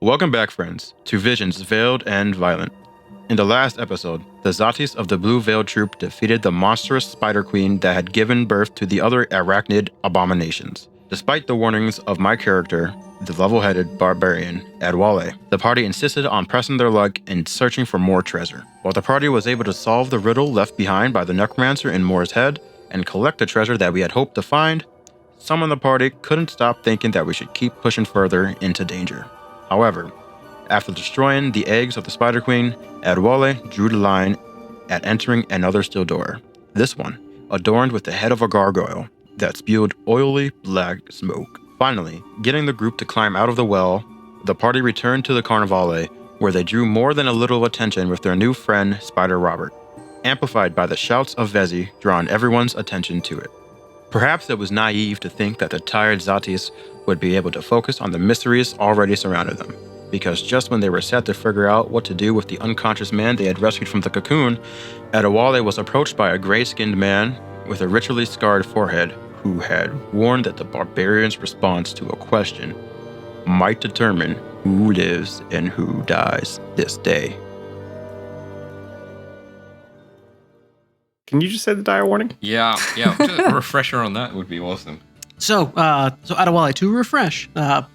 Welcome back, friends, to Visions Veiled and Violent. In the last episode, the Zatis of the Blue Veil Troop defeated the monstrous Spider Queen that had given birth to the other arachnid abominations. Despite the warnings of my character, the level-headed barbarian, Adewale, the party insisted on pressing their luck in searching for more treasure. While the party was able to solve the riddle left behind by the necromancer in Moore's Head and collect the treasure that we had hoped to find, some in the party couldn't stop thinking that we should keep pushing further into danger. However, after destroying the eggs of the Spider Queen, Adewale drew the line at entering another still door. This one, adorned with the head of a gargoyle that spewed oily black smoke. Finally, getting the group to climb out of the well, the party returned to the carnivalle, where they drew more than a little attention with their new friend, Spider Robert, amplified by the shouts of Vesi, drawing everyone's attention to it. Perhaps it was naive to think that the tired Zatis would be able to focus on the mysteries already surrounding them, because just when they were set to figure out what to do with the unconscious man they had rescued from the cocoon, Adewale was approached by a gray-skinned man with a ritually scarred forehead who had warned that the barbarian's response to a question might determine who lives and who dies this day. Can you just say the dire warning? Yeah. Just a refresher on that would be awesome. So Adewale, to refresh,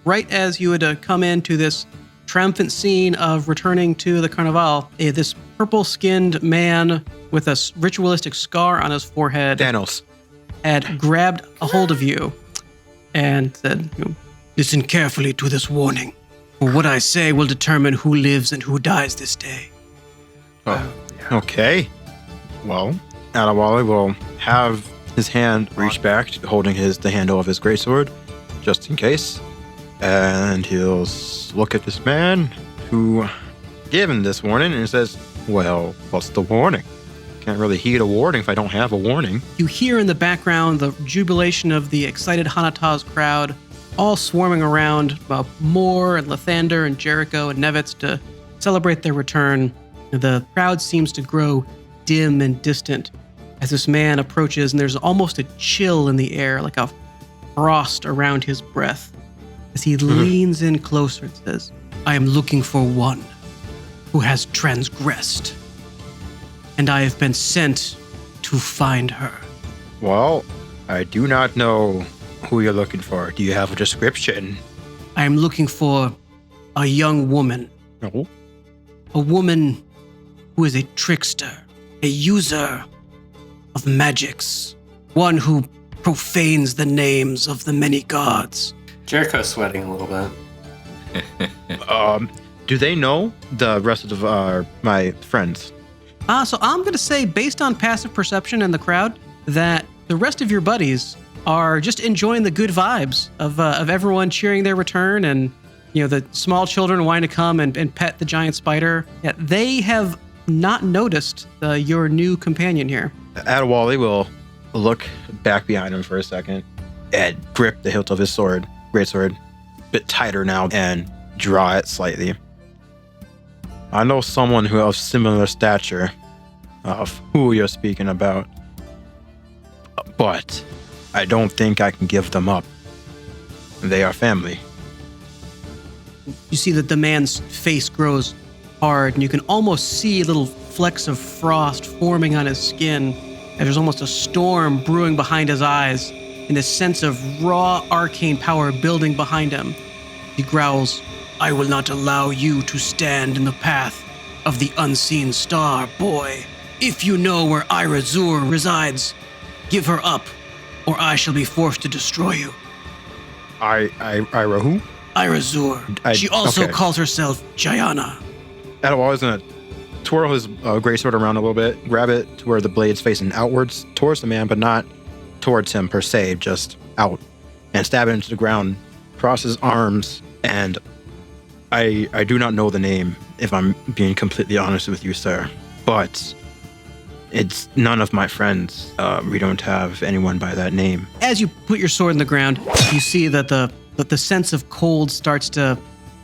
right as you had come into this triumphant scene of returning to the Carnival, this purple-skinned man with a ritualistic scar on his forehead Thanos had grabbed a hold of you and said, "Listen carefully to this warning, for what I say will determine who lives and who dies this day." Okay. Well, Adewale will have his hand reach back, holding the handle of his greatsword, just in case. And he'll look at this man who gave him this warning and says, "Well, what's the warning? Can't really heed a warning if I don't have a warning." You hear in the background the jubilation of the excited hanataz crowd, all swarming around Moore and Lathander and Jericho and Nevitz to celebrate their return. The crowd seems to grow dim and distant as this man approaches, and there's almost a chill in the air, like a frost around his breath, as he leans in closer and says, "I am looking for one who has transgressed, and I have been sent to find her." Well, I do not know who you're looking for. Do you have a description? I am looking for a young woman. No. A woman who is a trickster, a user of magics, one who profanes the names of the many gods. Jericho's sweating a little bit. Do they know the rest of my friends? So I'm going to say, based on passive perception in the crowd, that the rest of your buddies are just enjoying the good vibes of everyone cheering their return, and the small children wanting to come and pet the giant spider. Yeah, they have not noticed your new companion here. Adewale will look back behind him for a second and grip the hilt of his greatsword, a bit tighter now, and draw it slightly. I know someone who has similar stature of who you're speaking about, but I don't think I can give them up. They are family. You see that the man's face grows hard, and you can almost see little flecks of frost forming on his skin, and there's almost a storm brewing behind his eyes, and a sense of raw arcane power building behind him. He growls, "I will not allow you to stand in the path of the unseen star, boy. If you know where Ira Zur resides, give her up, or I shall be forced to destroy you." Ira who? Ira Zur. She also calls herself Jayana. Adewale is going to twirl his greatsword around a little bit, grab it to where the blade's facing outwards towards the man, but not towards him per se, just out, and stab it into the ground, cross his arms, and I do not know the name, if I'm being completely honest with you, sir, but it's none of my friends. We don't have anyone by that name. As you put your sword in the ground, you see that the sense of cold starts to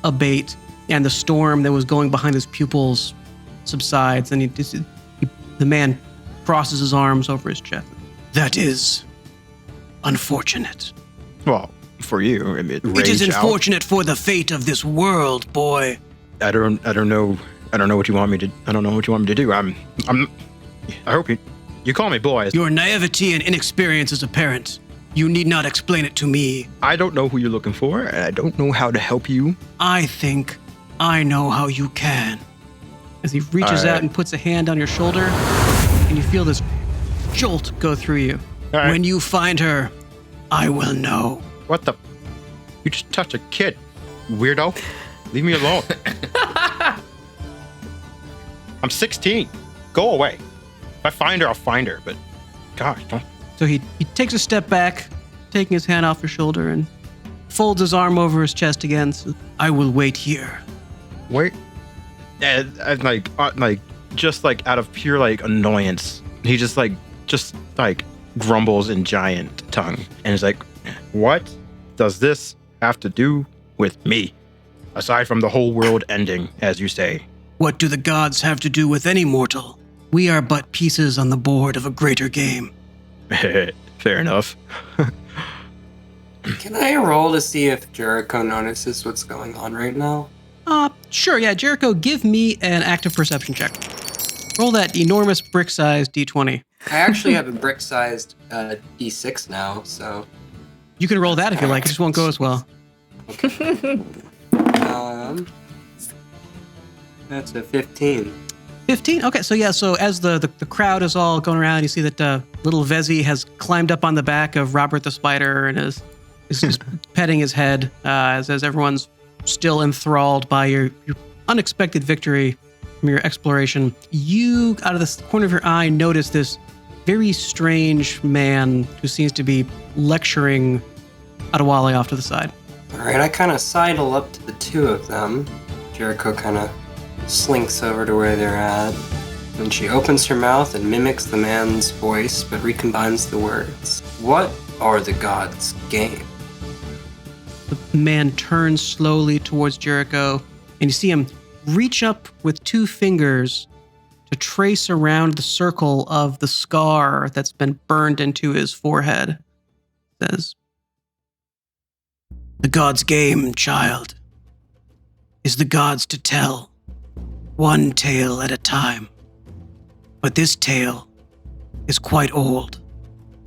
abate, and the storm that was going behind his pupils subsides, and the man crosses his arms over his chest. "That is unfortunate." Well, for you. I mean, It is rage out. unfortunate for the fate of this world, boy. I don't know what you want me to. I don't know what you want me to do. I hope you call me boy. Your naivety and inexperience is apparent. You need not explain it to me. I don't know who you're looking for, and I don't know how to help you. I think I know how you can. As he reaches out and puts a hand on your shoulder, and you feel this jolt go through you. All right. When you find her, I will know. What the? You just touched a kid, weirdo. Leave me alone. I'm 16. Go away. If I find her, I'll find her. But gosh, don't. So he takes a step back, taking his hand off your shoulder, and folds his arm over his chest again. So, I will wait here. Wait. Yeah, just like out of pure like annoyance, he just grumbles in giant tongue, and is like, "What does this have to do with me? Aside from the whole world ending, as you say." What do the gods have to do with any mortal? We are but pieces on the board of a greater game. Fair enough. Can I roll to see if Jericho notices what's going on right now? Sure, yeah, Jericho, give me an active perception check. Roll that enormous brick-sized d20. I actually have a brick-sized D6 now, so... You can roll that if you like, it just won't go as well. Okay. That's a 15. 15? Okay, so yeah, so as the crowd is all going around, you see that little Vesi has climbed up on the back of Robert the Spider and is just petting his head as everyone's still enthralled by your unexpected victory from your exploration. You, out of the corner of your eye, notice this very strange man who seems to be lecturing Adewale off to the side. All right, I kind of sidle up to the two of them. Jericho kind of slinks over to where they're at. And she opens her mouth and mimics the man's voice, but recombines the words. What are the gods' game? The man turns slowly towards Jericho, and you see him reach up with 2 fingers to trace around the circle of the scar that's been burned into his forehead. It says, "The gods' game, child, is the gods to tell, one tale at a time. But this tale is quite old,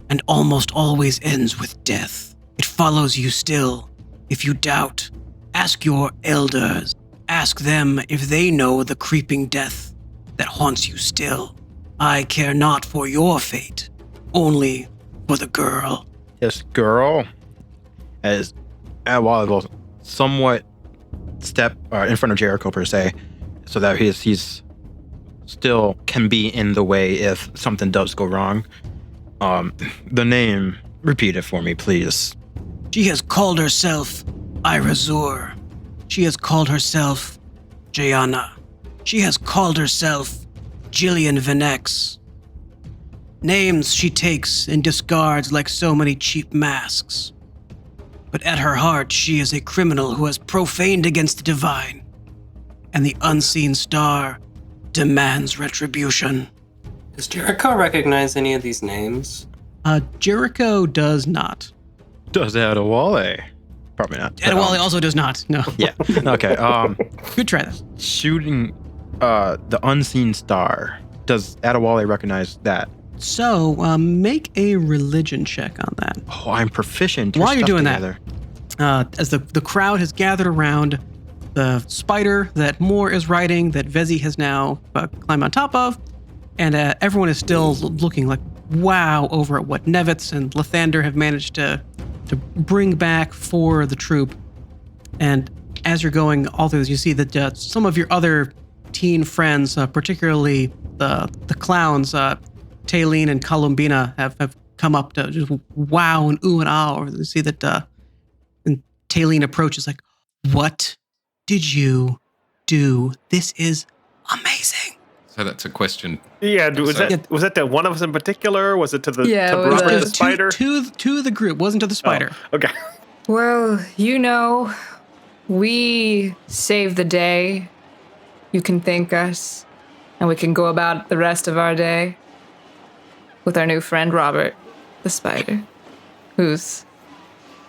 and almost always ends with death. It follows you still. If you doubt, ask your elders. Ask them if they know the creeping death that haunts you still. I care not for your fate, only for the girl." This girl, as Adewale will somewhat step in front of Jericho per se, so that he's still can be in the way if something does go wrong. The name, repeat it for me, please. She has called herself Irazur. She has called herself Jayana. She has called herself Jillian Venex. Names she takes and discards like so many cheap masks. But at her heart, she is a criminal who has profaned against the divine. And the unseen star demands retribution. Does Jericho recognize any of these names? Jericho does not. Does Adewale? Probably not. Adewale also does not, no. Yeah. Okay. Good try this. Shooting the unseen star. Does Adewale recognize that? So, make a religion check on that. Oh, I'm proficient. While you're Stuff doing together. that, as the crowd has gathered around the spider that Moore is riding, that Vesi has now climbed on top of, and everyone is still looking like wow over at what Nevitz and Lathander have managed to bring back for the troop. And as you're going all through this, you see that some of your other teen friends, particularly the clowns, Talyn and Columbina, have come up to just wow and ooh and ah. Or you see that and Talyn approaches like, "What did you do? This is amazing." So that's a question. Yeah, was that to one of us in particular? Was it to the to Robert the Spider? To the group, wasn't to the spider. Oh, okay. Well, we saved the day. You can thank us, and we can go about the rest of our day with our new friend Robert the Spider, who's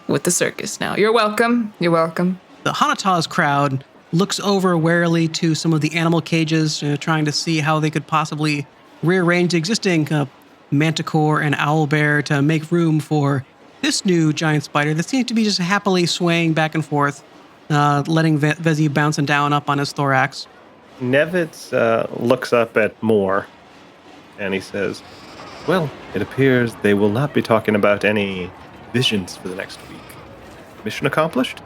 with the circus now. You're welcome. You're welcome. The hanataz crowd looks over warily to some of the animal cages, trying to see how they could possibly rearrange the existing manticore and owlbear to make room for this new giant spider that seems to be just happily swaying back and forth, letting Vesi bouncing down up on his thorax. Nevitz looks up at Moore, and he says, well, it appears they will not be talking about any visions for the next week. Mission accomplished?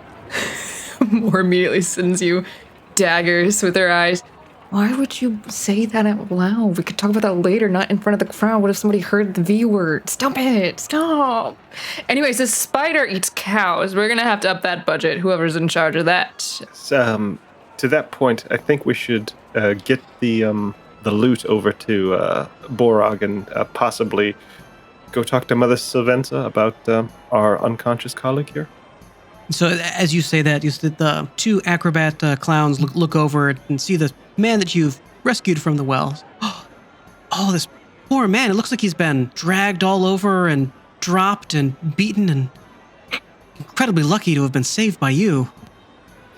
Moore immediately sends you daggers with her eyes. Why would you say that out loud? We could talk about that later, not in front of the crowd. What if somebody heard the V word? Stop it. Stop. Anyways, this spider eats cows. We're going to have to up that budget, whoever's in charge of that. To that point, I think we should get the loot over to Borog and possibly go talk to Mother Sylvenza about our unconscious colleague here. So as you say that, the two acrobat clowns look over and see the man that you've rescued from the wells. Oh, this poor man. It looks like he's been dragged all over and dropped and beaten and incredibly lucky to have been saved by you.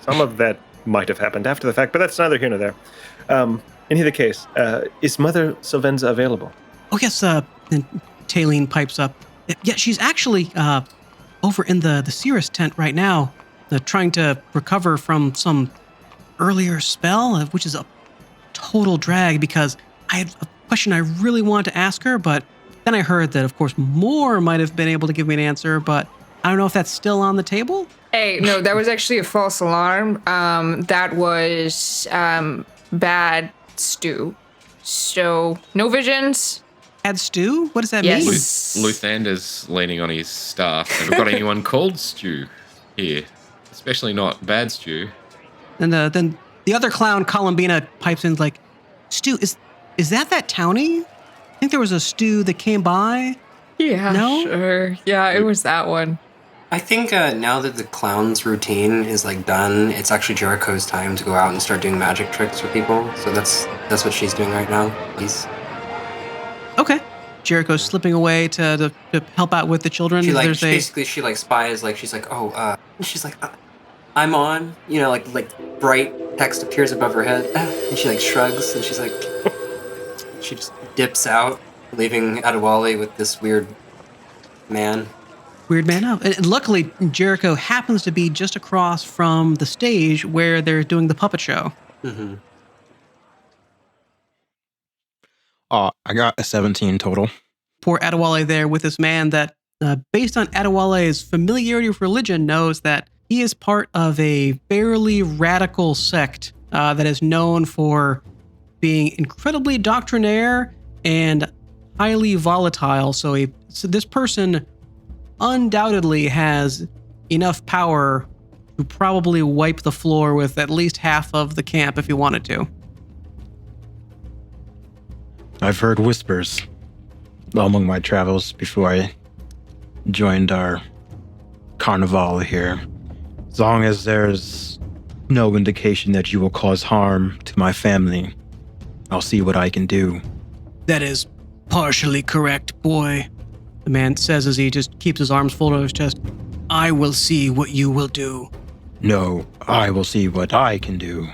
Some of that might have happened after the fact, but that's neither here nor there. In either case, is Mother Sylvenza available? Oh, yes, and Talyn pipes up. Yeah, she's actually over in the Cirrus tent right now, trying to recover from some earlier spell, which is a total drag because I had a question I really wanted to ask her, but then I heard that, of course, Moore might have been able to give me an answer, but I don't know if that's still on the table. Hey, no, that was actually a false alarm. That was bad stew. So, no visions. Bad stew? What does that Yes. mean? Luthander's leaning on his staff. Have we got anyone called Stew here? Especially not Bad Stew. And then the other clown, Columbina, pipes in like, Stew, is that townie? I think there was a stew that came by. Yeah, No? sure. Yeah, it was that one. I think now that the clown's routine is like done, it's actually Jericho's time to go out and start doing magic tricks for people. So that's what she's doing right now. Okay. Jericho's slipping away to help out with the children. She There's basically spies, like she's like, I'm on, like bright text appears above her head, and she like shrugs and she's like, she just dips out, leaving Adewale with this weird man. Weird man out. And luckily, Jericho happens to be just across from the stage where they're doing the puppet show. Mm-hmm. I got a 17 total. Poor Adewale there with this man that, based on Adewale's familiarity with religion, knows that he is part of a fairly radical sect that is known for being incredibly doctrinaire and highly volatile. So this person undoubtedly has enough power to probably wipe the floor with at least half of the camp if he wanted to. I've heard whispers among my travels before I joined our Carnival here. As long as there's no indication that you will cause harm to my family, I'll see what I can do. That is partially correct, boy. The man says as he just keeps his arms folded on his chest. I will see what you will do. No, I will see what I can do.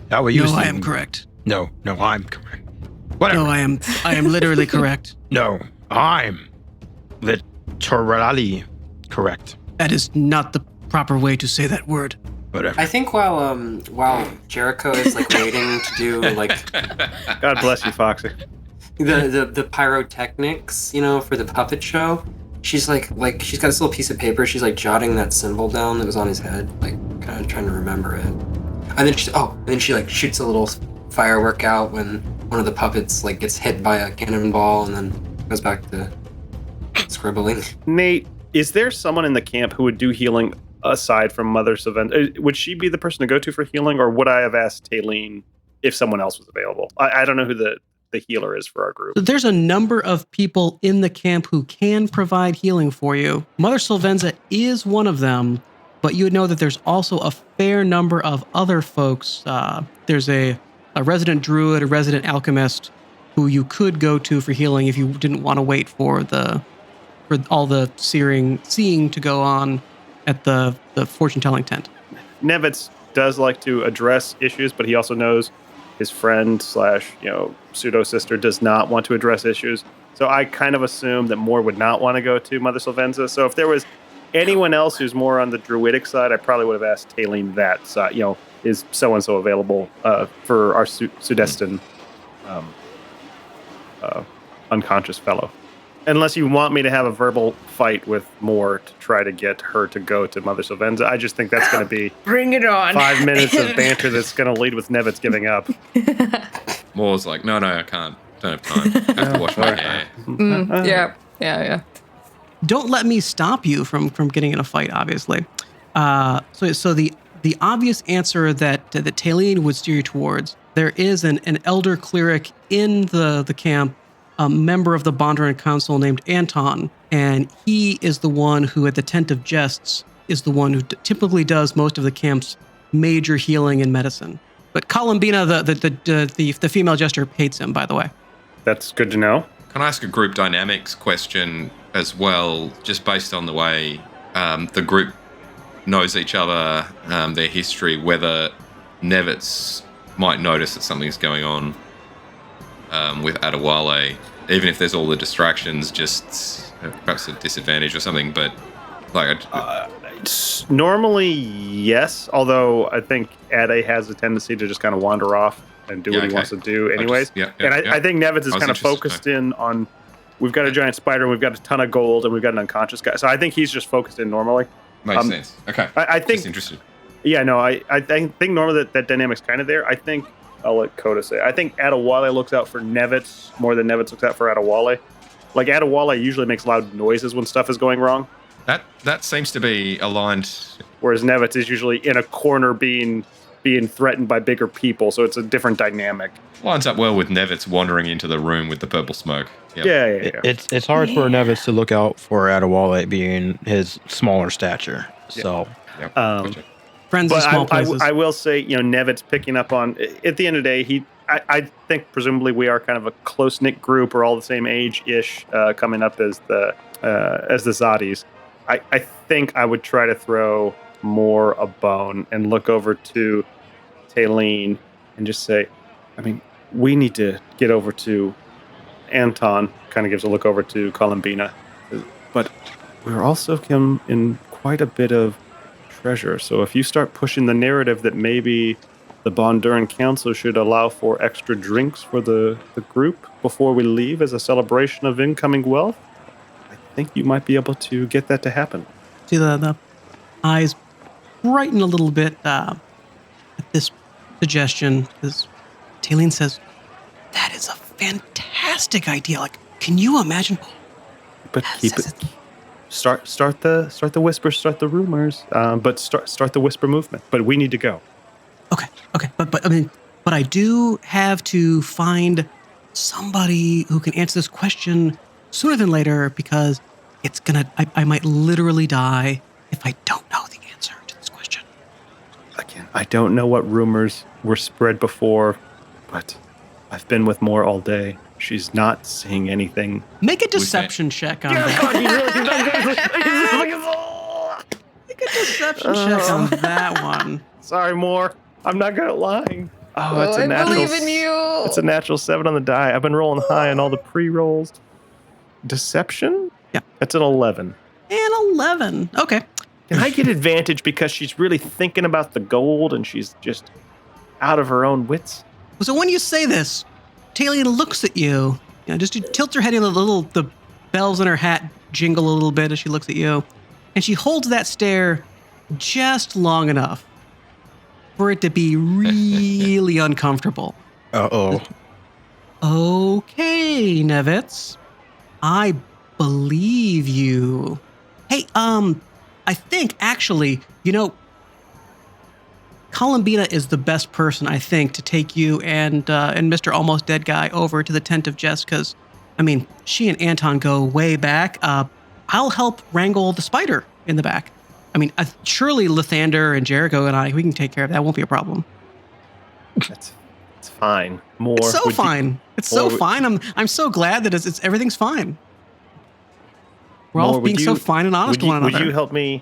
How are you? No, I am correct. No, I'm correct. Whatever. No, I am literally correct. No, I'm literally correct. That is not the proper way to say that word. Whatever. I think while Jericho is like waiting to do like God bless you, Foxy. the pyrotechnics, for the puppet show, she's like she's got this little piece of paper. She's like jotting that symbol down that was on his head, like kind of trying to remember it. And then she like shoots a little firework out when one of the puppets like gets hit by a cannonball, and then goes back to scribbling. Nate, is there someone in the camp who would do healing aside from Mother Sylvenza? Would she be the person to go to for healing, or would I have asked Talyn if someone else was available? I don't know who the healer is for our group. So there's a number of people in the camp who can provide healing for you. Mother Sylvenza is one of them, but you would know that there's also a fair number of other folks. There's a resident druid, a resident alchemist who you could go to for healing if you didn't want to wait for the for all the seeing to go on at the fortune-telling tent. Nevitz does like to address issues, but he also knows his friend / pseudo-sister does not want to address issues. So I kind of assume that Moore would not want to go to Mother Sylvenza. So if there was anyone else who's more on the druidic side, I probably would have asked Talyn that side. Is so-and-so available for our Sudestan unconscious fellow? Unless you want me to have a verbal fight with Moore to try to get her to go to Mother Sylvenza. I just think that's going to be... Bring it on. 5 minutes of banter that's going to lead with Nevitz giving up. Moore's like, no, I can't. Don't have time. I have to wash my hair. Yeah. Don't let me stop you from getting in a fight, obviously. So the obvious answer that Talyn would steer you towards, there is an elder cleric in the camp, a member of the Bondurant Council named Anton, and he is the one who, at the Tent of Jests, is the one who typically does most of the camp's major healing and medicine. But Columbina, the female jester, hates him, by the way. That's good to know. Can I ask a group dynamics question as well, just based on the way the group knows each other, their history, whether Nevitz might notice that something's going on with Adewale, even if there's all the distractions, just perhaps a disadvantage or something, but normally, yes, although I think Ade has a tendency to just kind of wander off and do what he wants to do anyways. I think Nevitz is kind of focused in on, we've got a giant spider, we've got a ton of gold, and we've got an unconscious guy. So I think he's just focused in normally. Makes sense. Okay. I think... Just interested. Yeah, no, I think normally that dynamic's kind of there. I think, I'll let Coda say, I think Adewale looks out for Nevitz more than Nevitz looks out for Adewale. Like, Adewale usually makes loud noises when stuff is going wrong. That seems to be aligned. Whereas Nevitz is usually in a corner being threatened by bigger people, so it's a different dynamic. Lines up well with Nevitz wandering into the room with the purple smoke. Yep. Yeah. It's hard for Nevitz to look out for Adewale being his smaller stature. So, Gotcha. Friends in small places. I will say, Nevitz picking up on, at the end of the day, I think presumably we are kind of a close-knit group, or all the same age-ish, coming up as the Zotties. I think I would try to throw more a bone and look over to Talyn and just say, we need to get over to Anton, kind of gives a look over to Columbina, but we're also in quite a bit of treasure. So if you start pushing the narrative that maybe the Bondurant Council should allow for extra drinks for the group before we leave as a celebration of incoming wealth, I think you might be able to get that to happen. See the eyes brighten a little bit at this suggestion, because Talyn says, that is a fantastic idea. Like, can you imagine? But keep it. Start the whispers, start the rumors, but start the whisper movement. But we need to go. Okay. But I do have to find somebody who can answer this question sooner than later, because I might literally die if I don't know the answer to this question. Again, I don't know what rumors were spread before, but I've been with Moore all day. She's not seeing anything. Make a deception check on that. Make a deception check on that one. Sorry, Moore. I'm not good at lying. Oh, it's a I natural. believe in you. It's a natural 7 on the die. I've been rolling high on all the pre-rolls. Deception? Yeah. That's an 11. And 11. Okay. Can I get advantage because she's really thinking about the gold and she's just out of her own wits? So when you say this, Talyn looks at you. Just tilts her head in the bells in her hat jingle a little bit as she looks at you. And she holds that stare just long enough for it to be really uncomfortable. Uh-oh. Okay, Nevitz. I believe you. Hey, I think actually, Columbina is the best person, I think, to take you and Mr. Almost Dead Guy over to the Tent of Jest, because, she and Anton go way back. I'll help wrangle the spider in the back. Surely Lathander and Jericho and we can take care of that. Won't be a problem. It's fine. More. It's so fine. It's so fine. I'm so glad that it's everything's fine. We're all Moore, being so fine and honest to one another. Would you help me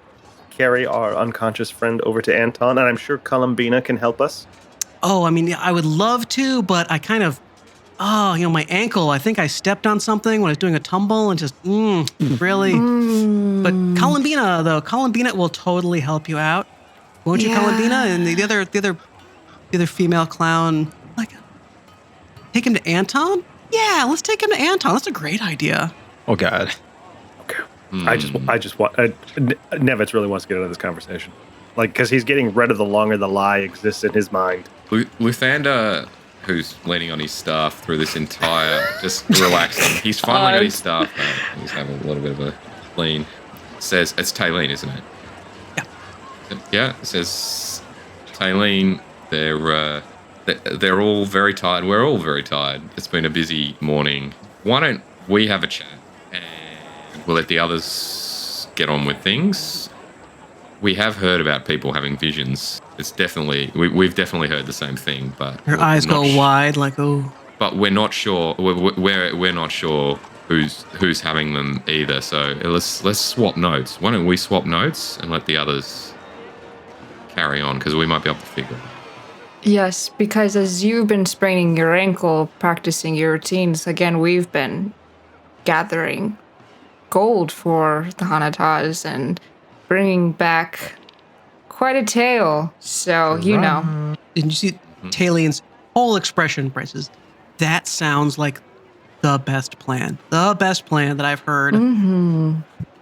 carry our unconscious friend over to Anton? And I'm sure Columbina can help us. Oh, I mean, I would love to, but I kind of, my ankle, I think I stepped on something when I was doing a tumble and just, really. But Columbina will totally help you out. Won't you, Columbina? And the other female clown, like, take him to Anton? Yeah, let's take him to Anton. That's a great idea. Oh, God. Okay. I just want, Nevitz really wants to get out of this conversation. Like, because he's getting rid of the longer the lie exists in his mind. Luthander, who's leaning on his staff through this entire, just relaxing. He's finally got his staff back. He's having a little bit of a clean. Says, it's Talyn, isn't it? Yeah. Yeah, it says Talyn, they're all very tired. We're all very tired. It's been a busy morning. Why don't we have a chat and we'll let the others get on with things? We have heard about people having visions. It's definitely, we've definitely heard the same thing, but her eyes go wide, like, oh. But we're not sure. We're not sure who's having them either. So let's swap notes. Why don't we swap notes and let the others carry on, because we might be able to figure it out. Yes, because as you've been spraining your ankle, practicing your routines, again, we've been gathering gold for the hanataz and bringing back quite a tale. So, you know. Did you see Talion's whole expression, Bryce's? That sounds like the best plan. The best plan that I've heard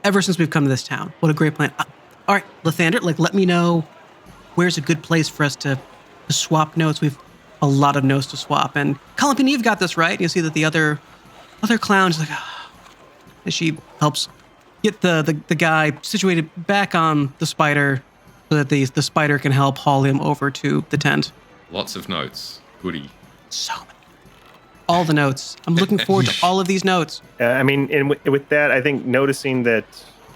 ever since we've come to this town. What a great plan. All right, Lathander, let me know where's a good place for us to swap notes. We've a lot of notes to swap. And Columbina, you've got this, right? You see that the other clown's like, as she helps get the guy situated back on the spider so that the spider can help haul him over to the tent. Lots of notes. Goody. So many. All the notes. I'm looking forward to all of these notes. I mean, and with that, I think noticing that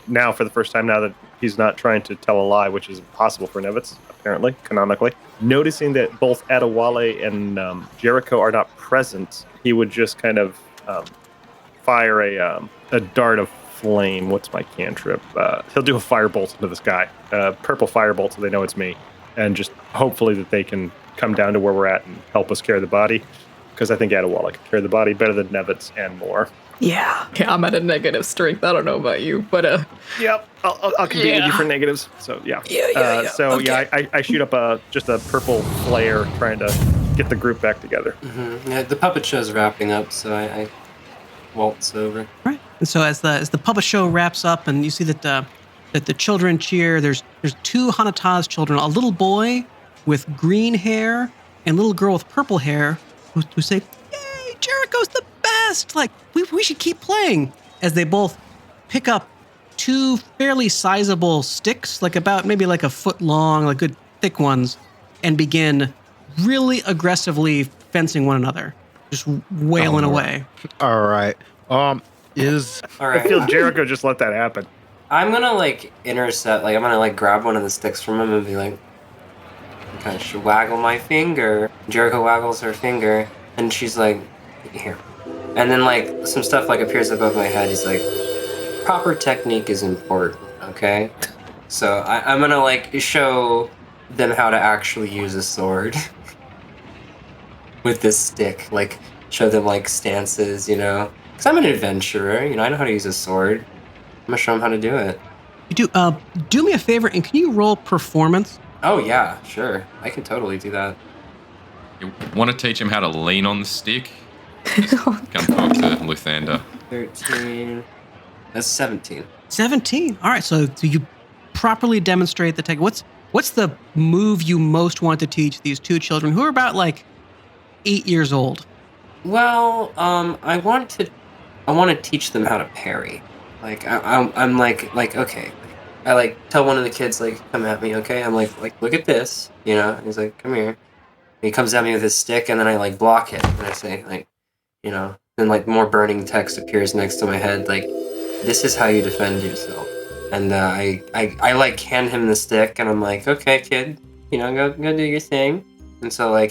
now for the first time, now that he's not trying to tell a lie, which is impossible for Nevitz, apparently, canonically, noticing that both Adewale and Jericho are not present, he would just kind of fire a dart of flame. What's my cantrip? He'll do a firebolt into this guy, purple firebolt, so they know it's me, and just hopefully that they can come down to where we're at and help us carry the body, because I think Adewale can carry the body better than Nevitz and more. Yeah. Okay, I'm at a negative strength. I don't know about you, but Yep, I'll compete with you for negatives. So yeah. So okay. Yeah, I shoot up just a purple flare trying to get the group back together. Mm-hmm. Yeah, the puppet show's wrapping up, so I waltz over. Right. And so as the puppet show wraps up, and you see that the children cheer. There's two hanataz children, a little boy with green hair and a little girl with purple hair, who say, "Yay, Jericho's the best! Like we should keep playing." As they both pick up two fairly sizable sticks, like about maybe like a foot long, like good thick ones, and begin really aggressively fencing one another, just wailing away. All right. All right. I feel Jericho just let that happen. I'm gonna intercept. I'm gonna grab one of the sticks from him and be like, kind of waggle my finger. Jericho waggles her finger, and she's like, here. And then some stuff appears above my head. He's like, proper technique is important, okay? So I'm gonna show them how to actually use a sword with this stick. Show them stances, Because I'm an adventurer, I know how to use a sword. I'm gonna show them how to do it. You do me a favor, and can you roll performance? Oh yeah, sure. I can totally do that. You want to teach him how to lean on the stick? Just come talk to Luthander. 13. That's 17. 17. All right, so you properly demonstrate the tech. What's the move you most want to teach these two children who are about 8 years old? Well, I want to teach them how to parry. I'm okay. I tell one of the kids come at me, okay? I'm like look at this, And he's like, come here. And he comes at me with his stick, and then I block it, and I say then more burning text appears next to my head, this is how you defend yourself. And I hand him the stick, and I'm like, okay, kid, go do your thing. And so I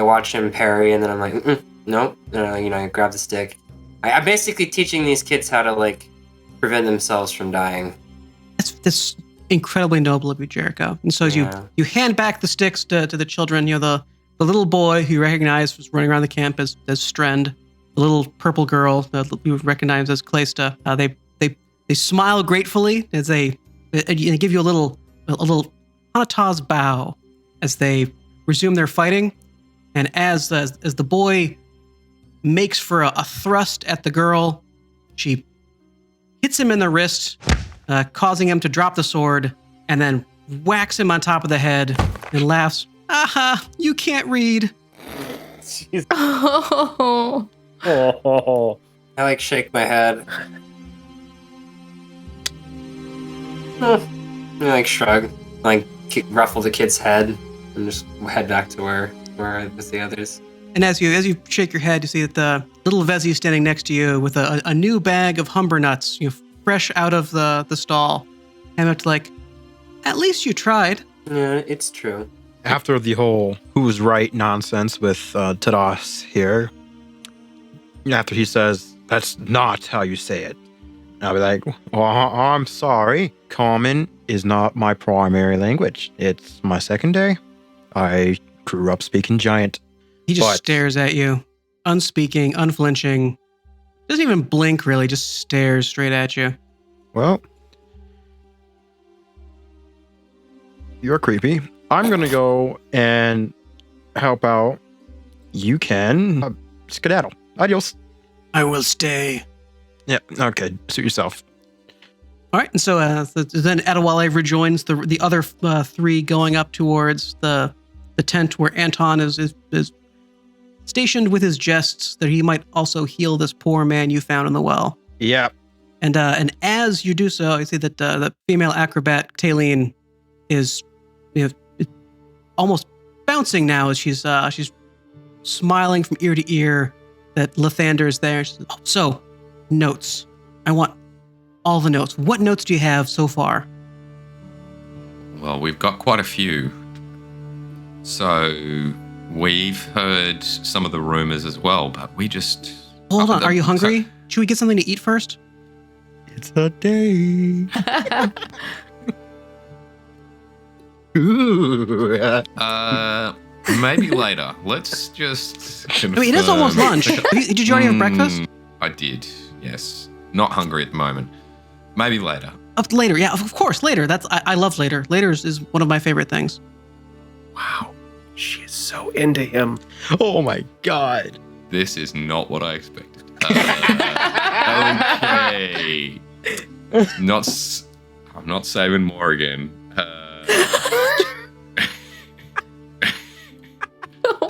watch him parry, and then I'm like, nope. And I grab the stick. I'm basically teaching these kids how to prevent themselves from dying. That's incredibly noble of you, Jericho. And so as you hand back the sticks to the children, the little boy who you recognize was running around the camp as Strend, the little purple girl that you recognize as Claysta, they smile gratefully as they give you a little hanataz bow as they resume their fighting. And as the boy makes for a thrust at the girl, she hits him in the wrist, causing him to drop the sword, and then whacks him on top of the head and laughs. Aha, you can't read. Oh. Oh. I shake my head. I shrug, ruffle the kid's head, and just head back to where I was the others. And as you shake your head, you see that the little Vesi standing next to you with a new bag of Humber Nuts, fresh out of the stall. And it's at least you tried. Yeah, it's true. After the whole who's right nonsense with Tadas here, after he says, that's not how you say it, I'll be like, well, I'm sorry. Common is not my primary language. It's my secondary. I grew up speaking Giant. He just stares at you, unspeaking, unflinching. Doesn't even blink, really, just stares straight at you. Well, you're creepy. I'm going to go and help out. You can skedaddle. Adios. I will stay. Yeah, okay. Suit yourself. All right, and so then Adewale rejoins the other three going up towards the tent where Anton is stationed with his jests that he might also heal this poor man you found in the well. Yeah. And as you do so, you see that the female acrobat Talyn is almost bouncing now as she's smiling from ear to ear that Lathander is there. She says, so, notes. I want all the notes. What notes do you have so far? Well, we've got quite a few. So we've heard some of the rumors as well, but we just... Hold on, are you hungry? Should we get something to eat first? It's a day. Maybe later. Let's just confirm. I mean, it is almost lunch. Did you already have breakfast? I did, yes. Not hungry at the moment. Maybe later. Later, yeah, of course, later. I love later. Later is one of my favorite things. Wow. She is so into him. Oh my god. This is not what I expected. Okay. I'm not saving more again.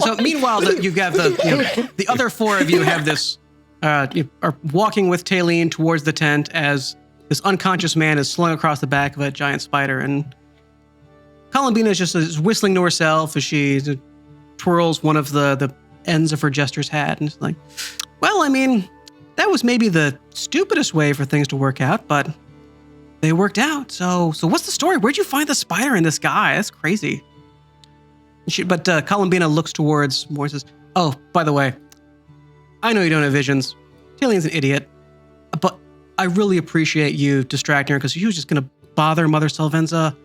So meanwhile, you have the other four of you have this, you are walking with Talyn towards the tent as this unconscious man is slung across the back of a giant spider, and Columbina is whistling to herself as she twirls one of the ends of her jester's hat, and it's like, well, I mean, that was maybe the stupidest way for things to work out, but they worked out. So what's the story? Where'd you find the spider in this guy? That's crazy. But Columbina looks towards more and says, oh, by the way, I know you don't have visions. Talyn's an idiot, but I really appreciate you distracting her because she was just going to bother Mother Sylvenza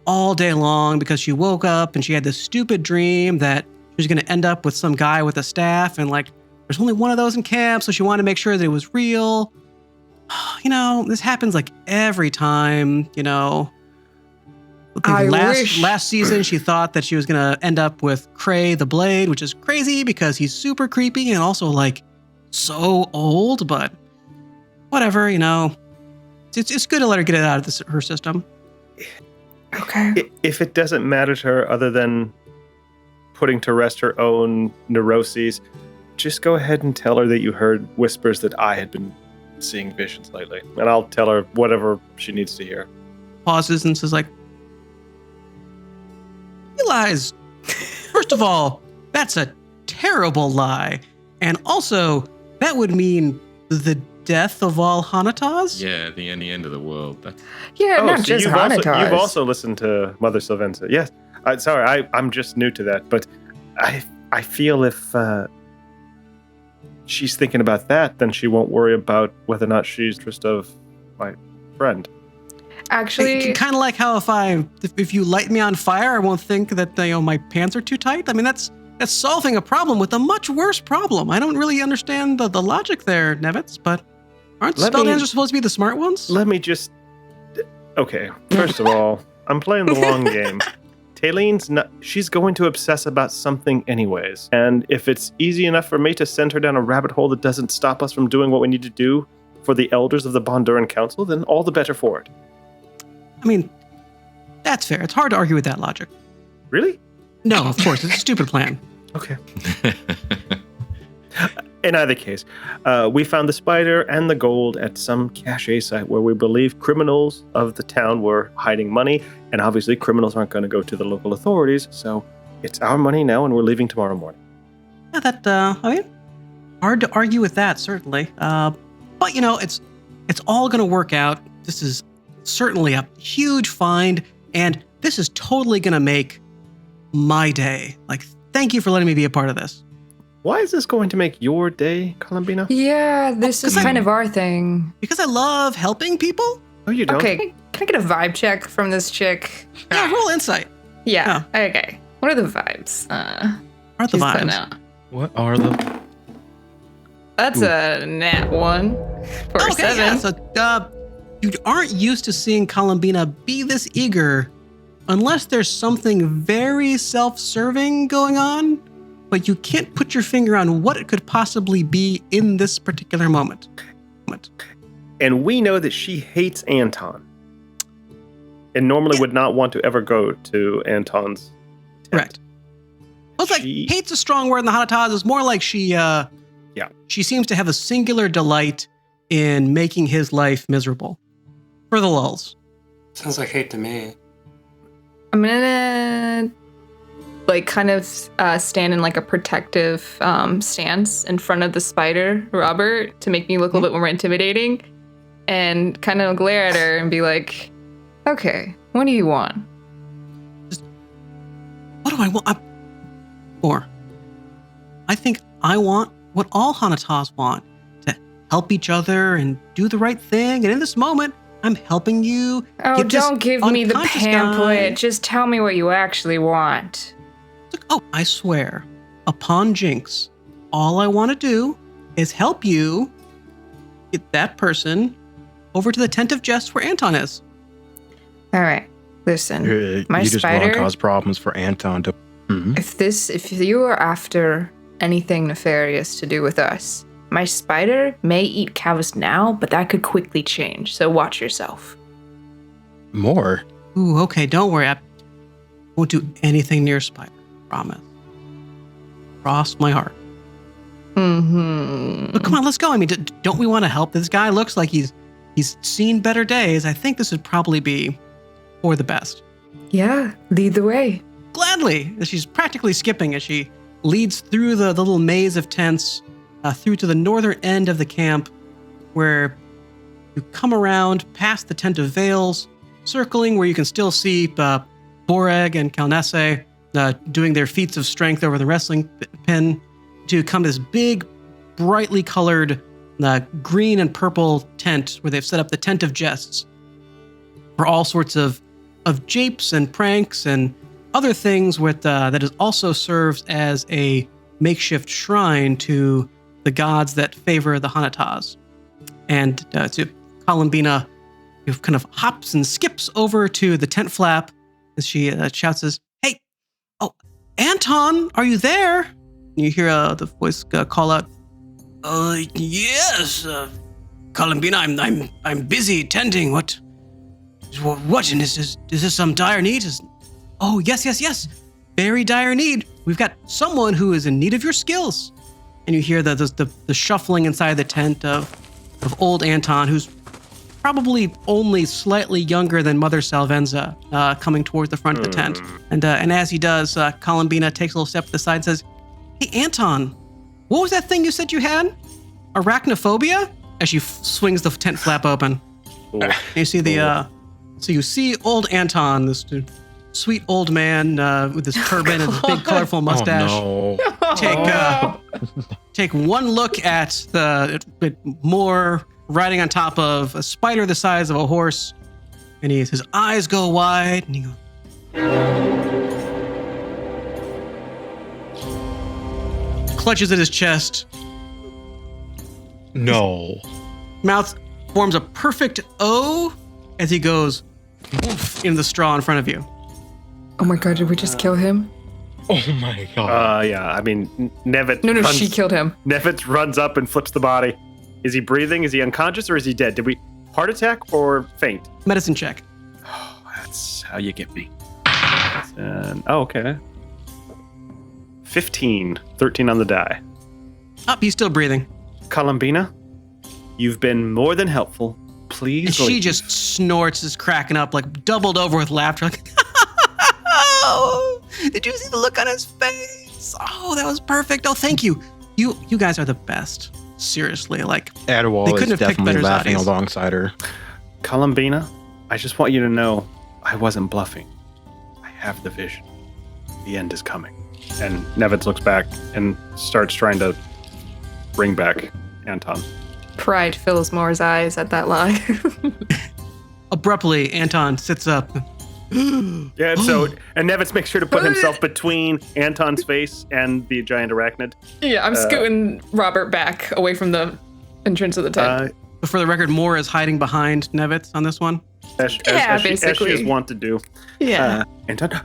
all day long because she woke up and she had this stupid dream that she was going to end up with some guy with a staff, and there's only one of those in camp, so she wanted to make sure that it was real. This happens every time, Last season, she thought that she was going to end up with Cray the Blade, which is crazy because he's super creepy and also so old, but whatever, it's good to let her get it out of her system. Okay. If it doesn't matter to her other than putting to rest her own neuroses, just go ahead and tell her that you heard whispers that I had been seeing visions lately, and I'll tell her whatever she needs to hear. Pauses and says lies. First of all, that's a terrible lie. And also, that would mean the death of all hanataz? Yeah, the end of the world. Not just hanataz. You've also listened to Mother Sylvenza. Yes. Sorry, I'm just new to that, but I feel if she's thinking about that, then she won't worry about whether or not she's just of my friend. Actually, Kind of like how if you light me on fire, I won't think that my pants are too tight. I mean, that's solving a problem with a much worse problem. I don't really understand the logic there, Nevitz, but aren't spelldancers supposed to be the smart ones? Let me just... Okay, first of all, I'm playing the long game. Talyn's not... She's going to obsess about something anyways. And if it's easy enough for me to send her down a rabbit hole that doesn't stop us from doing what we need to do for the elders of the Bonduran Council, then all the better for it. I mean, that's fair. It's hard to argue with that logic. Really? No, of course. It's a stupid plan. Okay. In either case, we found the spider and the gold at some cache site where we believe criminals of the town were hiding money, and obviously criminals aren't going to go to the local authorities, so it's our money now, and we're leaving tomorrow morning. Yeah, I mean, hard to argue with that, certainly. But, it's all going to work out. This is certainly a huge find, and this is totally going to make my day. Like, thank you for letting me be a part of this. Why is this going to make your day, Columbina? yeah, this is kind of our thing. Because I love helping people? Oh, you don't? Okay, can I get a vibe check from this chick? Yeah, roll insight. Yeah, okay. What are the vibes? Are the she's putting vibes? out. What are the... That's a nat 1 for a 7. Yeah, so, you aren't used to seeing Columbina be this eager unless there's something very self-serving going on, but you can't put your finger on what it could possibly be in this particular moment. And we know that she hates Anton. And normally would not want to ever go to Anton's tent. Correct. Well, it's like, hate's a strong word in the hanataz. It's more like she seems to have a singular delight in making his life miserable. For the lulz. Sounds like hate to me. I'm gonna kind of stand in like a protective stance in front of the spider, Robert, to make me look a little bit more intimidating, and kind of glare at her and be like, okay, what do you want? What do I want? I think I want what all hanataz want, to help each other and do the right thing. And in this moment, I'm helping you. Oh, don't give me the unconscious pamphlet. guy. Just tell me what you actually want. Oh, I swear, upon Jinx, all I want to do is help you get that person over to the tent of jest where Anton is. All right, listen, my you just want spider. to cause problems for Anton to... If you are after anything nefarious to do with us, my spider may eat cows now, but that could quickly change. So watch yourself. More? Ooh, okay, don't worry. I won't do anything near Spider. Promise. Cross my heart. Mm-hmm. But come on, let's go. I mean, don't we want to help? This guy looks like he's seen better days. I think this would probably be for the best. Yeah, lead the way. Gladly. She's practically skipping as she leads through the little maze of tents through to the northern end of the camp, where you come around past the tent of veils, circling where you can still see Boreg and Kalnese doing their feats of strength over the wrestling pin, to come to this big, brightly colored green and purple tent where they've set up the tent of jests for all sorts of japes and pranks and other things with that is also serves as a makeshift shrine to the gods that favor the hanataz. And to Columbina, who kind of hops and skips over to the tent flap as she shouts, "Hey, oh, Anton, are you there?" And you hear the voice call out, "Yes, Columbina, I'm busy tending. What? And is this some dire need? Oh, yes. Very dire need. We've got someone who is in need of your skills." And you hear the shuffling inside the tent of old Anton, who's probably only slightly younger than Mother Sylvenza, coming towards the front of the tent. And as he does, Columbina takes a little step to the side and says, "Hey, Anton, what was that thing you said you had? Arachnophobia?" As she swings the tent flap open. And you see so you see old Anton, this sweet old man with his turban and his big colorful mustache. Oh, no. Take one look at the more riding on top of a spider the size of a horse, and his eyes go wide, and he goes, clutches at his chest. No. Mouth forms a perfect O as he goes woof into the straw in front of you. Oh my god, did we just kill him? Oh my god. Yeah, I mean, Nevitz. No, she killed him. Nevitz runs up and flips the body. Is he breathing? Is he unconscious or is he dead? Did we heart attack or faint? Medicine check. Oh, that's how you get me. Okay. 15. 13 on the die. Up, he's still breathing. Columbina, you've been more than helpful. Please And she leave. just snorts, is cracking up, like doubled over with laughter. Like, oh, did you see the look on his face? Oh, that was perfect. Oh, thank you. You guys are the best. Seriously, like Adewale they couldn't is have picked definitely better laughing Zotties. alongside her. Columbina, I just want you to know I wasn't bluffing. I have the vision. The end is coming. And Nevitz looks back and starts trying to bring back Anton. Pride fills Moore's eyes at that line. Abruptly, Anton sits up. Yeah, and Nevitz makes sure to put himself between Anton's face and the giant arachnid. Yeah, I'm scooting Robert back away from the entrance of the tent. But for the record, Moore is hiding behind Nevitz on this one. As she basically. is wont to do. Yeah. Anton,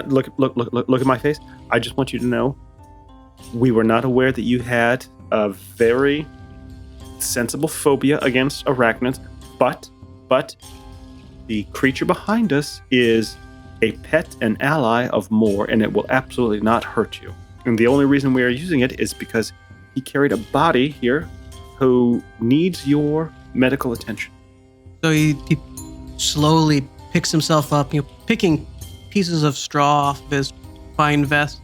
look at my face. I just want you to know, we were not aware that you had a very sensible phobia against arachnids, but the creature behind us is a pet and ally of Moore, and it will absolutely not hurt you. And the only reason we are using it is because he carried a body here who needs your medical attention. So he slowly picks himself up, picking pieces of straw off of his fine vest.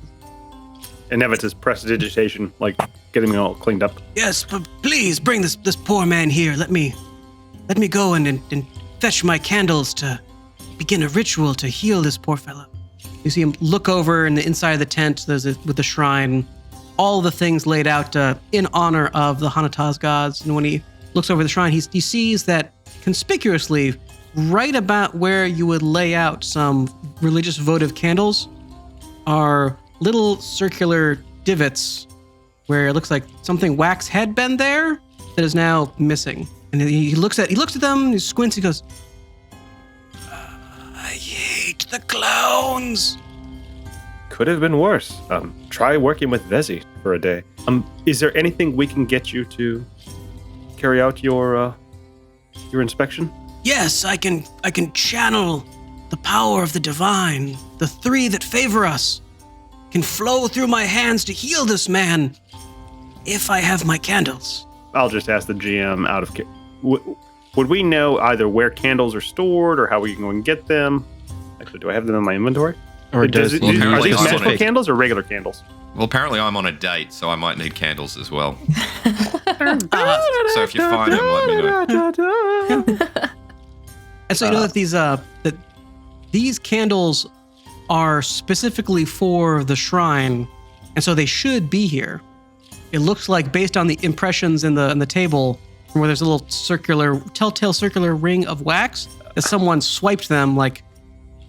And Nevitz is prestidigitation, like getting me all cleaned up. Yes, but please bring this poor man here. Let me go and fetch my candles to begin a ritual to heal this poor fellow. You see him look over in the inside of the tent. With the shrine, all the things laid out in honor of the hanataz gods. And when he looks over the shrine, he sees that conspicuously, right about where you would lay out some religious votive candles, are little circular divots where it looks like something wax had been there that is now missing. And he looks at them, he squints, he goes, I hate the clowns. Could have been worse. Try working with Vesi for a day. Is there anything we can get you to carry out your inspection? Yes, I can channel the power of the divine. The three that favor us can flow through my hands to heal this man if I have my candles. I'll just ask the GM out of... Would we know either where candles are stored or how we can go and get them? Actually, do I have them in my inventory? Or are does these apparently I'm magical on a- candles or regular candles? Well, apparently I'm on a date, so I might need candles as well. So if you find them, let me know. And so you know that these candles are specifically for the shrine, and so they should be here. It looks like, based on the impressions in the table, where there's a little telltale circular ring of wax, that someone swiped them like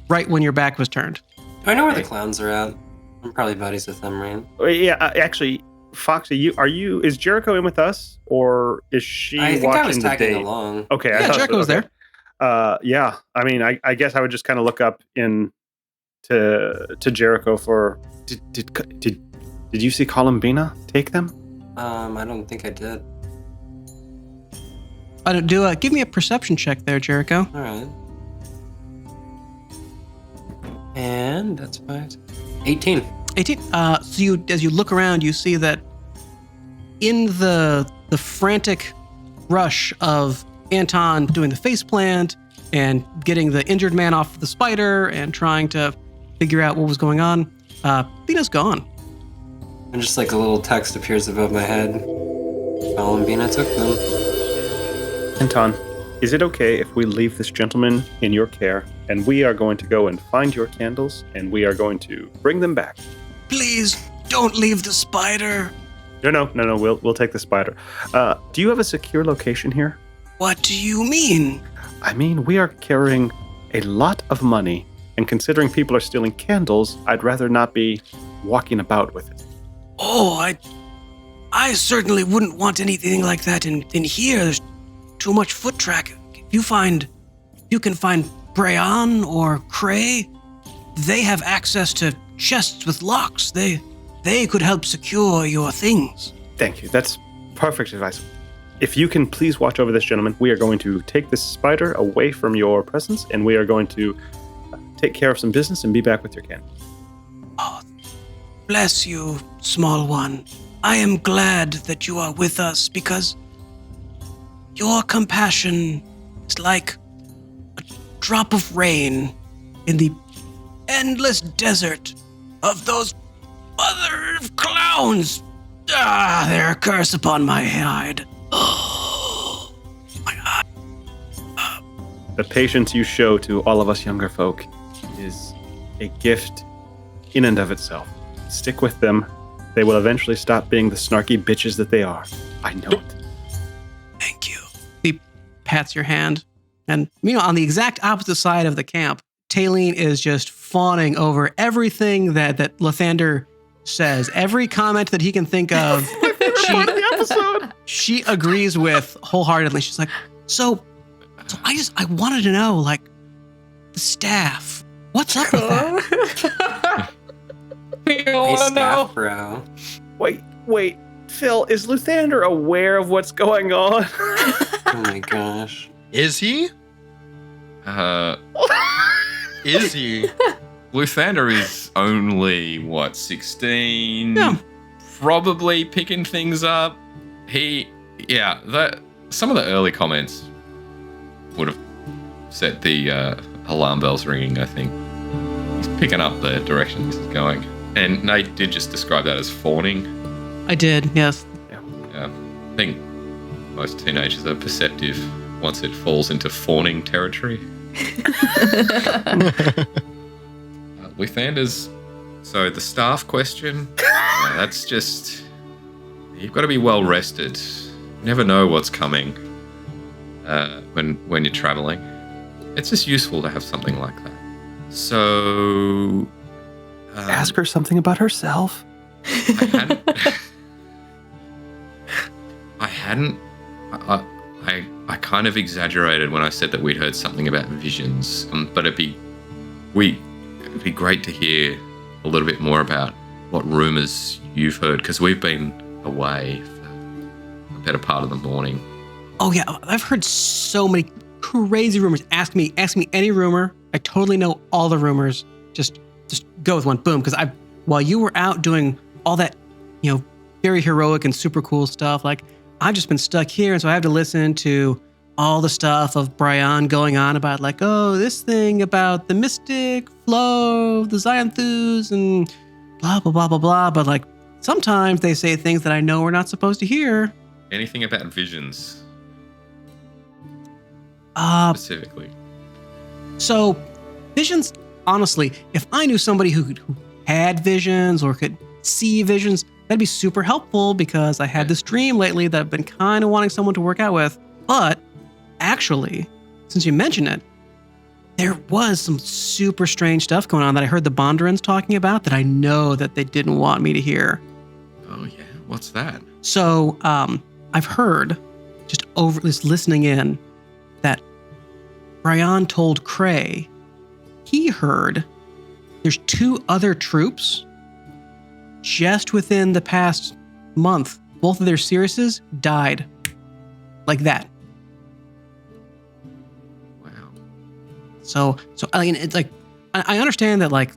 right when your back was turned. Do I know where the clowns are at? I'm probably buddies with them, right? Yeah, actually, Foxy, is Jericho in with us, or is she I think watching I was the tagging date? along. Okay, I Yeah, thought Jericho so. was Okay. there. Yeah, I mean, I guess I would just kind of look up to Jericho for. Did you see Columbina take them? I don't think I did. Give me a perception check there, Jericho. All right. And that's 5. 18. 18. So as you look around, you see that in the frantic rush of Anton doing the faceplant and getting the injured man off the spider and trying to figure out what was going on, Bina's gone. And just like a little text appears above my head. Columbina took them. Anton, is it okay if we leave this gentleman in your care, and we are going to go and find your candles, and we are going to bring them back? Please don't leave the spider. No. We'll take the spider. Do you have a secure location here? What do you mean? I mean, we are carrying a lot of money, and considering people are stealing candles, I'd rather not be walking about with it. Oh, I certainly wouldn't want anything like that in here. There's too much foot traffic. If you can find Brian or Cray, they have access to chests with locks. They could help secure your things. Thank you. That's perfect advice. If you can please watch over this gentleman, we are going to take this spider away from your presence, and we are going to take care of some business and be back with your candle. Oh, bless you, small one. I am glad that you are with us because your compassion is like a drop of rain in the endless desert of those mother of clowns. They're a curse upon my hide. Oh, my eye. The patience you show to all of us younger folk is a gift in and of itself. Stick with them. They will eventually stop being the snarky bitches that they are. I know it. Thank you. He pats your hand. And, on the exact opposite side of the camp, Talyn is just fawning over everything that Lathander says. Every comment that he can think of, she agrees with wholeheartedly. She's like, so I wanted to know, like, the staff. What's up with that? We don't Hey, want to staff know. bro. Wait. Phil, is Luthander aware of what's going on? Oh my gosh. Is he? Is he? Luthander is only, 16? Yeah. Probably picking things up. Some of the early comments would have set the alarm bells ringing, I think. He's picking up the direction this is going. And Nate did just describe that as fawning. I did, yes. Yeah. I think most teenagers are perceptive once it falls into fawning territory. Luthander's. So the staff question, that's just, you've got to be well rested. You never know what's coming when you're traveling. It's just useful to have something like that. So Ask her something about herself. I kind of exaggerated when I said that we'd heard something about visions, but it'd be great to hear a little bit more about what rumors you've heard, because we've been away for a better part of the morning. Oh yeah, I've heard so many crazy rumors. Ask me any rumor. I totally know all the rumors. Just go with one. Boom. Because while you were out doing all that, very heroic and super cool stuff, like I've just been stuck here, and so I have to listen to all the stuff of Brian going on about like, oh, this thing about the mystic flow, the Xanthus, and blah blah blah blah blah. But like sometimes they say things that I know we're not supposed to hear. Anything about visions specifically? So, visions, honestly, if I knew somebody who had visions or could see visions, that'd be super helpful, because I had this dream lately that I've been kind of wanting someone to work out with. But actually, since you mention it, there was some super strange stuff going on that I heard the Bondurans talking about that I know that they didn't want me to hear. Oh yeah, what's that? So, I've heard, just over this listening in, that Brian told Cray he heard there's 2 other troops just within the past month. Both of their Siriuses died. Like that. Wow. So I mean, it's like, I understand that like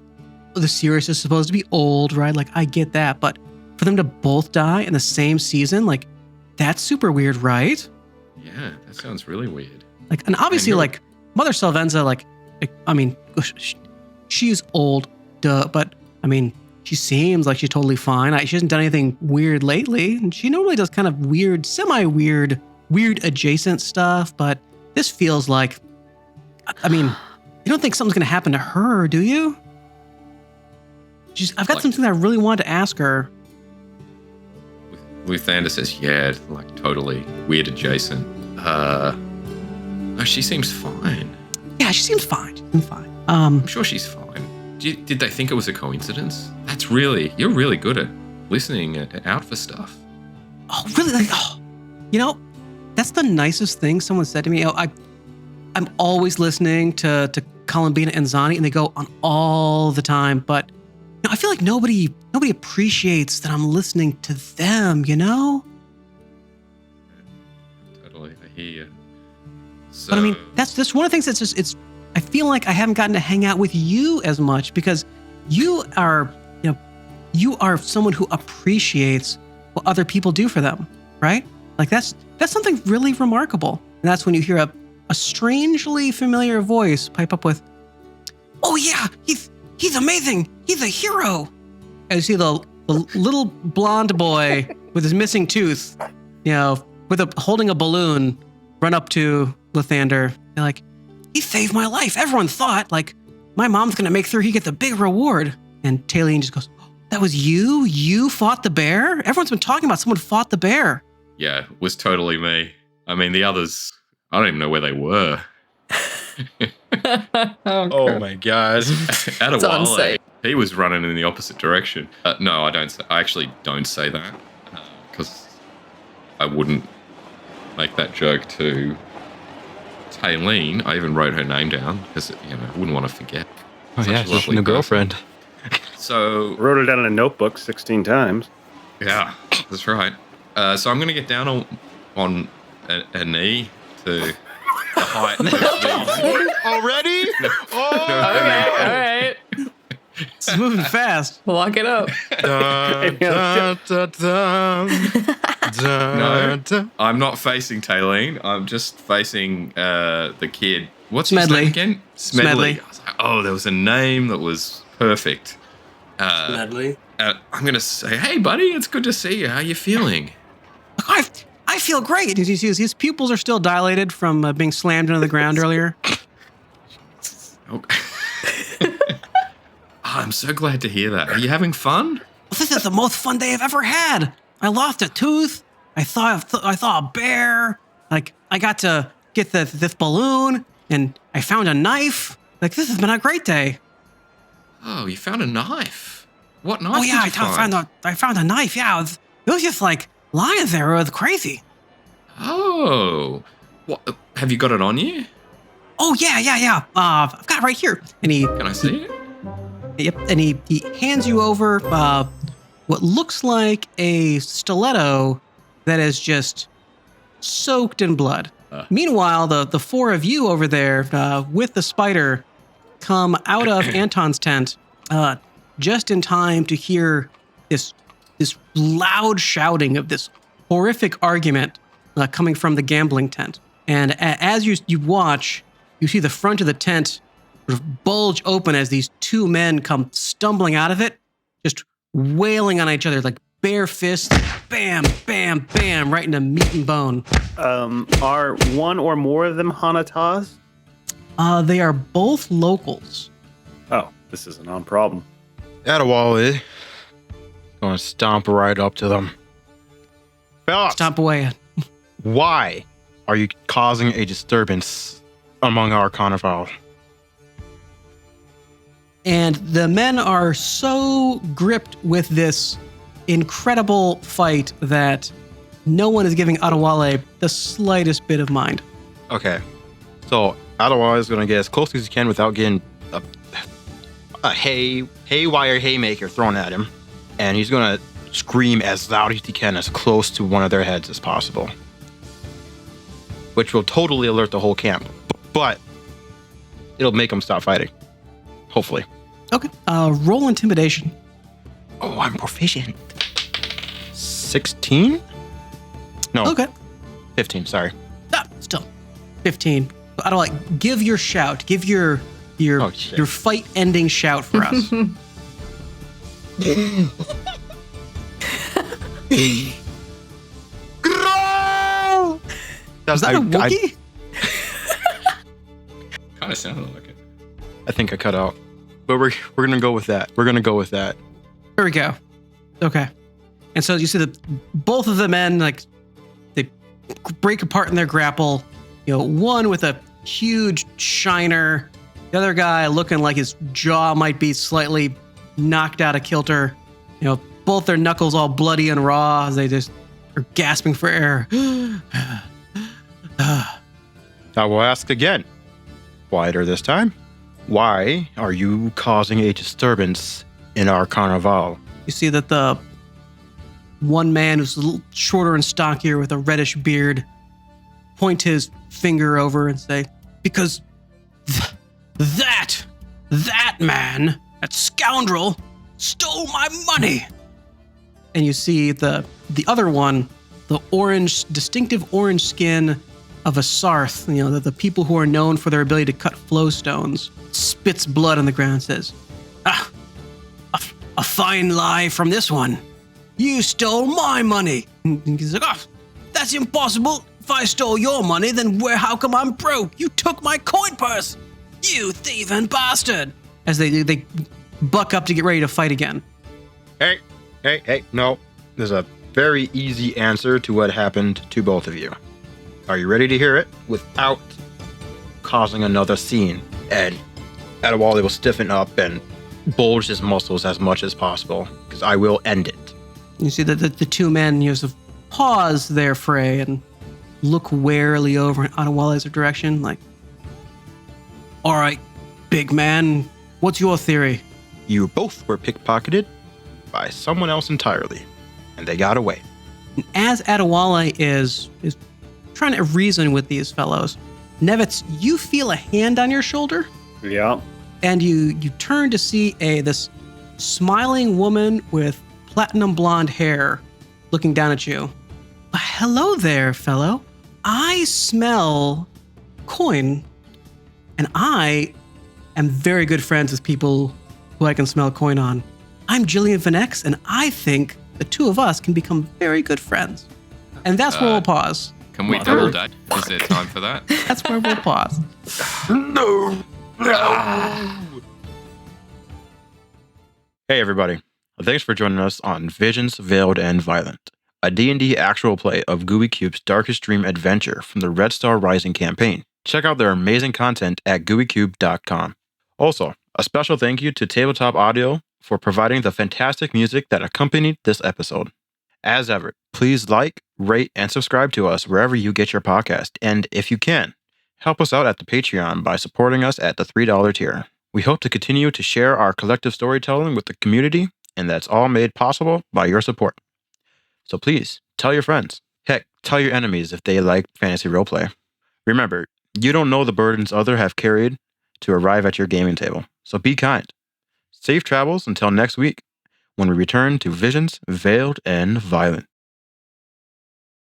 the Sirius is supposed to be old, right? Like I get that, but for them to both die in the same season, like that's super weird, right? Yeah, that sounds really weird. Like, and obviously, like Mother Sylvenza, like I mean, she's old, duh, but I mean, she seems like she's totally fine. She hasn't done anything weird lately, and she normally does kind of weird, semi-weird, weird adjacent stuff, but this feels like, I mean, you don't think something's gonna happen to her, do you? I've got Like, something that I really wanted to ask her. Luthander says, yeah, like totally weird adjacent. Oh, she seems fine. Yeah, she seems fine. I'm sure she's fine. Did they think it was a coincidence? You're really good at listening out for stuff. Oh, really? You know, that's the nicest thing someone said to me. I'm always listening to Columbina and Zani, and they go on all the time. But I feel like nobody appreciates that I'm listening to them. You know? Totally, I hear you. So, But I mean, that's one of the things that's just I feel like I haven't gotten to hang out with you as much because you are someone who appreciates what other people do for them, right? Like that's something really remarkable. And that's when you hear a strangely familiar voice pipe up with, "Oh yeah, he's amazing. He's a hero." And you see the little blonde boy with his missing tooth, holding a balloon, run up to Lathander. They're like, "He saved my life. Everyone thought like my mom's gonna make sure he gets a big reward." And Talyn just goes, "That was you? You fought the bear? Everyone's been talking about someone fought the bear." yeah, it was totally me. I mean, the others, I don't even know where they were. Oh my god. Adewale, he was running in the opposite direction. No, I actually don't say that because I wouldn't make that joke to Talyn. I even wrote her name down because I wouldn't want to forget. Oh yeah, she's a girlfriend. So Wrote it down in a notebook 16 times. yeah, that's right. So I'm going to get down on a knee to the height. Already? All right. It's moving fast. Lock it up. No, I'm not facing Talyn. I'm just facing the kid. What's Smedley. his name again? Smedley. I was like, oh, there was a name that was perfect. Smedley. I'm going to say, hey, buddy, it's good to see you. How you feeling? I feel great. His pupils are still dilated from being slammed into the ground earlier. Okay. I'm so glad to hear that. Are you having fun? This is the most fun day I've ever had. I lost a tooth. I saw a bear. Like I got to get this balloon, and I found a knife. Like this has been a great day. Oh, you found a knife. What knife? Oh yeah, did you find? I found a knife. Yeah, it was just like lying there. It was crazy. Oh, what? Have you got it on you? Oh yeah. I've got it right here. And Can I see it? Yep. And he hands you over what looks like a stiletto that is just soaked in blood. Meanwhile, the four of you over there with the spider come out of Anton's tent just in time to hear this loud shouting of this horrific argument coming from the gambling tent. And as you watch, you see the front of the tent sort of bulge open as these two men come stumbling out of it, just wailing on each other like bare fists, bam, bam, bam, right into meat and bone. Are one or more of them hanataz? They are both locals. Oh, this is a non-problem. Adewale gonna stomp right up to them. Fellas, Stomp away. why are you causing a disturbance among our carnival? And the men are so gripped with this incredible fight that no one is giving Adewale the slightest bit of mind. Okay, so Adewale is gonna get as close as he can without getting a haywire haymaker thrown at him, and he's gonna scream as loud as he can, as close to one of their heads as possible, which will totally alert the whole camp. But it'll make them stop fighting, hopefully. Okay. Roll intimidation. Oh, I'm proficient. 16? No. Okay. 15. Sorry. Still 15. Adewale, give your shout. Give your Oh, shit. your fight-ending shout for us. Is that a Wookiee? Kind of sounded like it. I think I cut out, but we're gonna go with that. We're gonna go with that. There we go. Okay. And so you see both of the men, like, they break apart in their grapple, one with a huge shiner, the other guy looking like his jaw might be slightly knocked out of kilter. Both their knuckles all bloody and raw as they just are gasping for air. I will ask again, quieter this time. Why are you causing a disturbance in our carnival? You see that the one man who's a little shorter and stockier with a reddish beard point his finger over and say, because that man, that scoundrel, stole my money. And you see the other one, the distinctive orange skin of a Sarth, the people who are known for their ability to cut flow stones, spits blood on the ground and says, a fine lie from this one. You stole my money. And he's like, that's impossible. If I stole your money, then how come I'm broke? You took my coin purse. You thieving bastard. As they buck up to get ready to fight again. Hey, no. There's a very easy answer to what happened to both of you. Are you ready to hear it without causing another scene? And Adewale will stiffen up and bulge his muscles as much as possible, because I will end it. You see that the two men sort of pause their fray and look warily over in Adewale's direction, like, all right, big man, what's your theory? You both were pickpocketed by someone else entirely, and they got away. And as Adewale is trying to reason with these fellows, Nevitz, you feel a hand on your shoulder. Yeah. And you turn to see this smiling woman with platinum blonde hair looking down at you. Hello there, fellow. I smell coin, and I am very good friends with people who I can smell coin on. I'm Jillian Vanex, and I think the two of us can become very good friends. And that's where we'll pause. Can we double date? Is there time for that? That's where we'll pause. No. Hey everybody, thanks for joining us on Visions, Veiled, and Violent, a D&D actual play of Gooey Cube's Darkest Dream adventure from the Red Star Rising campaign. Check out their amazing content at gooeycube.com. Also, a special thank you to Tabletop Audio for providing the fantastic music that accompanied this episode. As ever, please like, rate, and subscribe to us wherever you get your podcast, and if you can, help us out at the Patreon by supporting us at the $3 tier. We hope to continue to share our collective storytelling with the community, and that's all made possible by your support. So please, tell your friends. Heck, tell your enemies if they like fantasy roleplay. Remember, you don't know the burdens others have carried to arrive at your gaming table, so be kind. Safe travels until next week, when we return to Visions, Veiled, and Violent.